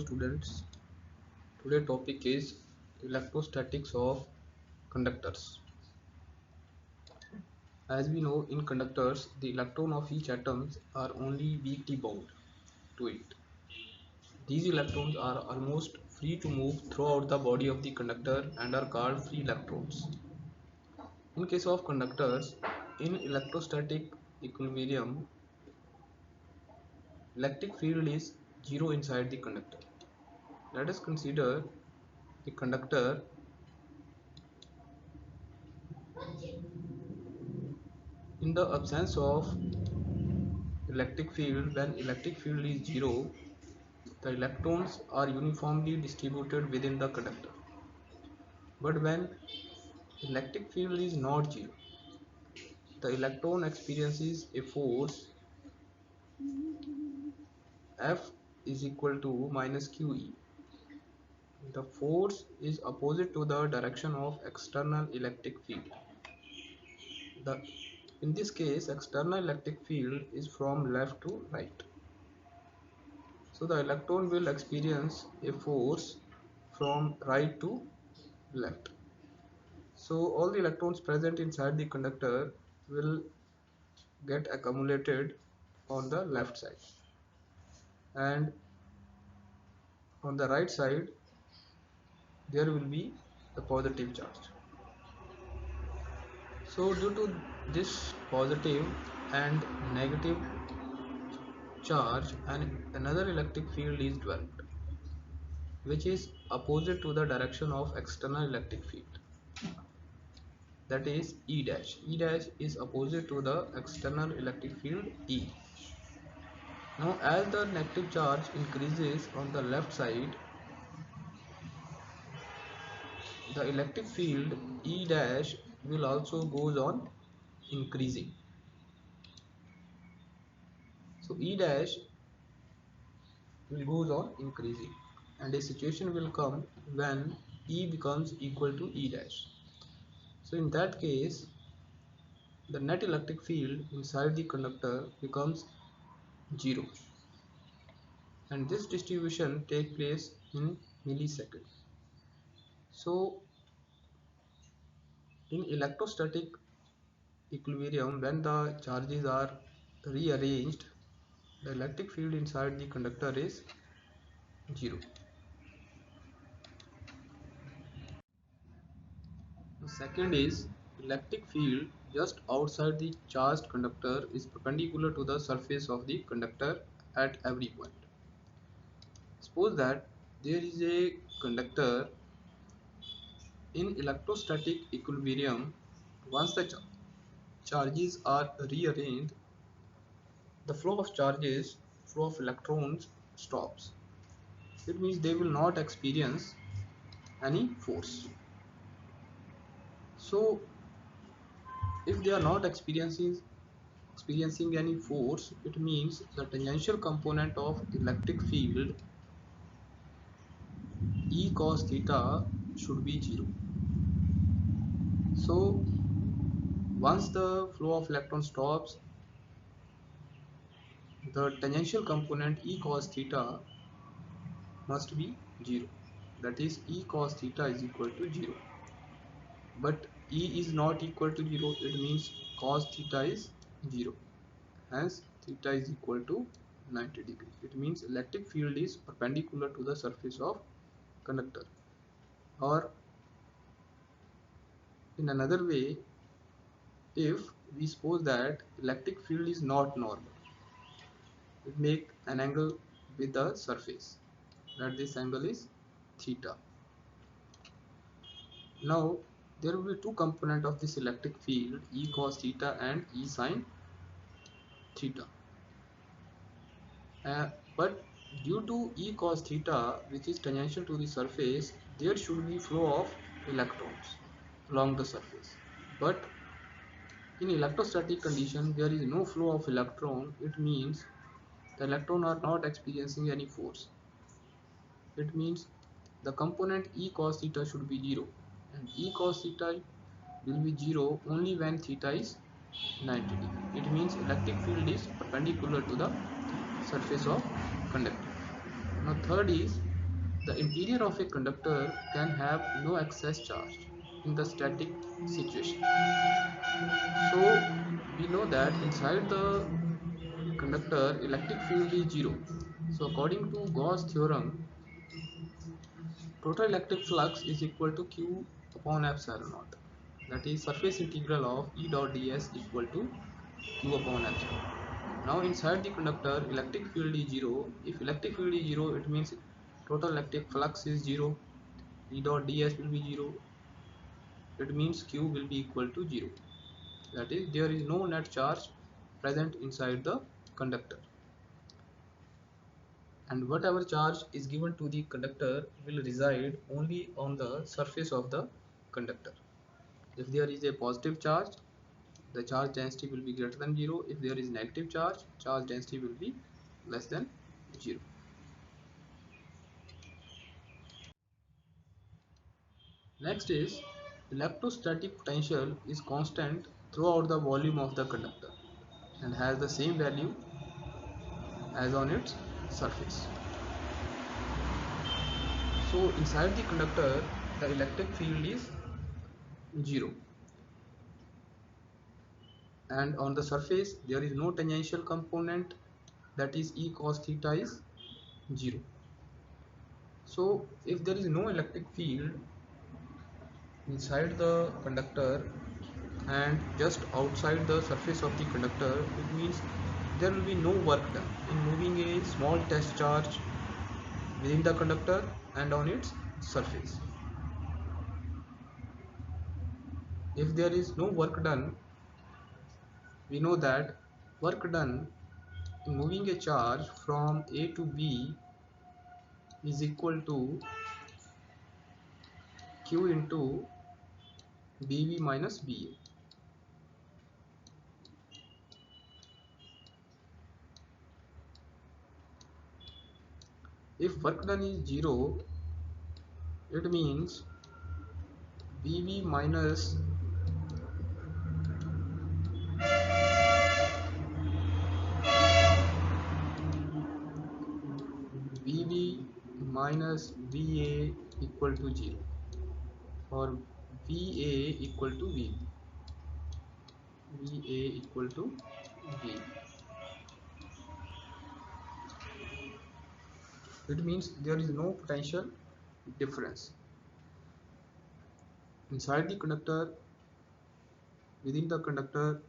students. Today topic is electrostatics of conductors. As we know, in conductors the electron of each atom are only weakly bound to it. These electrons are almost free to move throughout the body of the conductor and are called free electrons. In case of conductors, in electrostatic equilibrium, electric field is zero inside the conductor. Let us consider the conductor. In the absence of electric field, when electric field is zero, the electrons are uniformly distributed within the conductor. But when electric field is not zero, the electron experiences a force F is equal to minus QE. The force is opposite to the direction of external electric field. The, in this case, external electric field is from left to right. So the electron will experience a force from right to left. So all the electrons present inside the conductor will get accumulated on the left side, and on the right side there will be the positive charge. So due to this positive and negative charge, another electric field is developed, which is opposite to the direction of external electric field. That is E dash. E dash is opposite to the external electric field E. Now as the negative charge increases on the left side, the electric field E dash will also goes on increasing. So E dash will goes on increasing, and a situation will come when E becomes equal to E dash. So in that case, the net electric field inside the conductor becomes 0, and this distribution takes place in milliseconds. So in electrostatic equilibrium, when the charges are rearranged, the electric field inside the conductor is 0. The second is electric field just outside the charged conductor is perpendicular to the surface of the conductor at every point. Suppose that there is a conductor in electrostatic equilibrium. Once the charges are rearranged, the flow of electrons stops. It means they will not experience any force. So if they are not experiencing any force, it means the tangential component of electric field E cos theta should be 0. So once the flow of electrons stops, the tangential component E cos theta must be 0. That is, E cos theta is equal to 0. But E is not equal to 0, it means cos theta is 0. Hence theta is equal to 90 degree. It means electric field is perpendicular to the surface of conductor. Or in another way, if we suppose that electric field is not normal, it make an angle with the surface, that this angle is theta. Now there will be two components of this electric field, E cos theta and E sin theta. But due to E cos theta, which is tangential to the surface, there should be flow of electrons along the surface. But in electrostatic condition, there is no flow of electron. It means the electrons are not experiencing any force. It means the component E cos theta should be 0, and E cos theta will be 0 only when theta is 90 degree. It means electric field is perpendicular to the surface of conductor. Now third is The interior of a conductor can have no excess charge in the static situation. So we know that inside the conductor electric field is zero. So according to Gauss theorem, total electric flux is equal to Q upon epsilon naught. That is surface integral of E dot ds equal to Q upon epsilon. Now inside the conductor electric field is zero. If electric field is zero, it means total electric flux is zero. E dot ds will be zero. It means Q will be equal to zero. That is, there is no net charge present inside the conductor, and whatever charge is given to the conductor will reside only on the surface of the conductor. If there is a positive charge, the charge density will be greater than 0. If there is negative charge, charge density will be less than 0. Next is electrostatic potential is constant throughout the volume of the conductor and has the same value as on its surface. So inside the conductor the electric field is 0, and on the surface there is no tangential component, that is E cos theta is 0. So if there is no electric field inside the conductor and just outside the surface of the conductor, it means there will be no work done in moving a small test charge within the conductor and on its surface. If there is no work done, we know that work done in moving a charge from A to B is equal to Q into BV minus BA. If work done is 0, it means BV minus BV minus VA equal to 0, or VA equal to VB. VA equal to VB. It means there is no potential difference. Inside the conductor, within the conductor,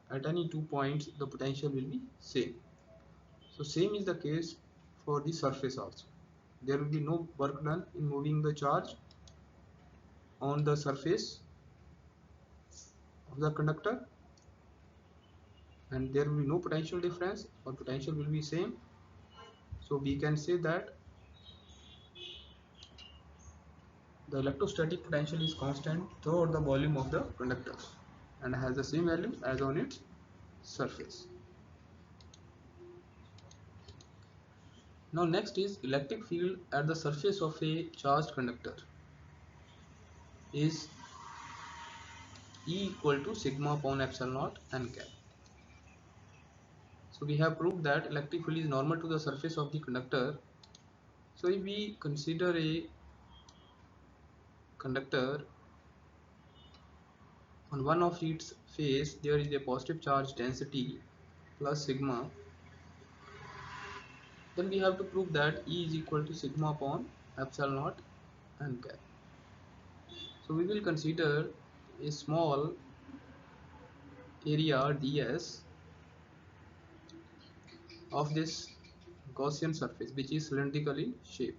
at any 2 points the potential will be same. So same is the case for the surface also. There will be no work done in moving the charge on the surface of the conductor, and there will be no potential difference, or potential will be same. So we can say that the electrostatic potential is constant throughout the volume of the conductors and has the same value as on its surface. Now next is electric field at the surface of a charged conductor is E equal to sigma upon epsilon naught n cap. So we have proved that electric field is normal to the surface of the conductor. So if we consider a conductor, on one of its face there is a positive charge density plus sigma, then we have to prove that E is equal to sigma upon epsilon naught n cap. So we will consider a small area ds of this Gaussian surface which is cylindrical in shape.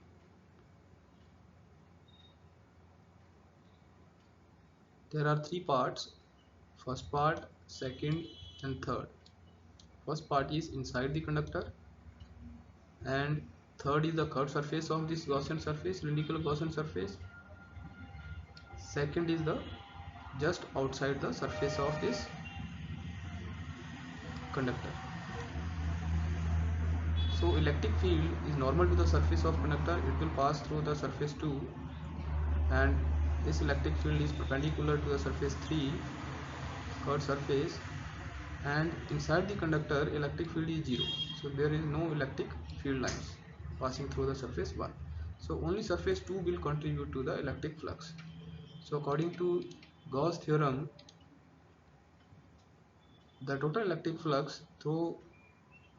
There are three parts: first part, second and third. First part is inside the conductor, and third is the curved surface of this Gaussian surface, cylindrical Gaussian surface. Second is the just outside the surface of this conductor. So electric field is normal to the surface of conductor, it will pass through the surface 2, and this electric field is perpendicular to the surface 3, curved surface, and inside the conductor electric field is 0. So there is no electric field lines passing through the surface 1. So only surface 2 will contribute to the electric flux. So according to Gauss theorem, the total electric flux through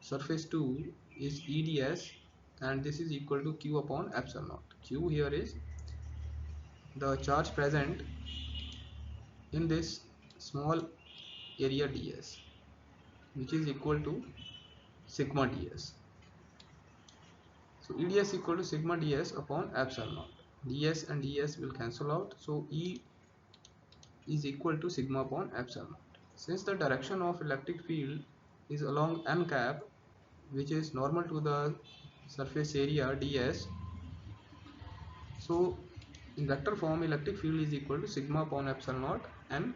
surface 2 is EdS, and this is equal to Q upon epsilon naught. Q here is the charge present in this small area ds, which is equal to sigma ds. So EdS equal to sigma ds upon epsilon naught. ds and ds will cancel out, so E is equal to sigma upon epsilon naught. Since the direction of electric field is along n cap, which is normal to the surface area ds, so in vector form electric field is equal to sigma upon epsilon naught n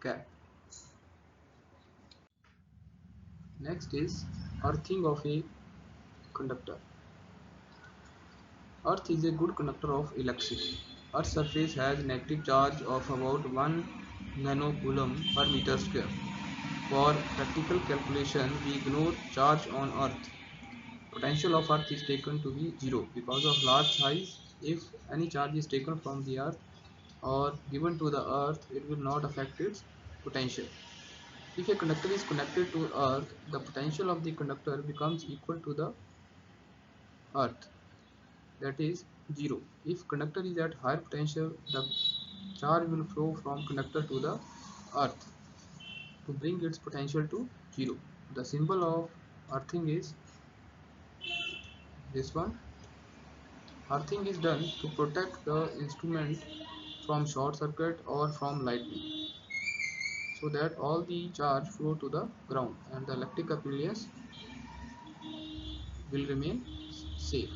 cap. Next is earthing of a conductor. Earth is a good conductor of electricity. Earth's surface has negative charge of about 1 nanocoulomb per meter square. For practical calculation, we ignore charge on Earth. Potential of Earth is taken to be zero because of large size. If any charge is taken from the Earth or given to the Earth, it will not affect its potential. If a conductor is connected to Earth, the potential of the conductor becomes equal to the Earth, that is 0. If conductor is at higher potential, the charge will flow from conductor to the Earth to bring its potential to 0. The symbol of earthing is this one. Earthing is done to protect the instrument from short circuit or from lightning, so that all the charge flow to the ground and the electric appliance will remain safe.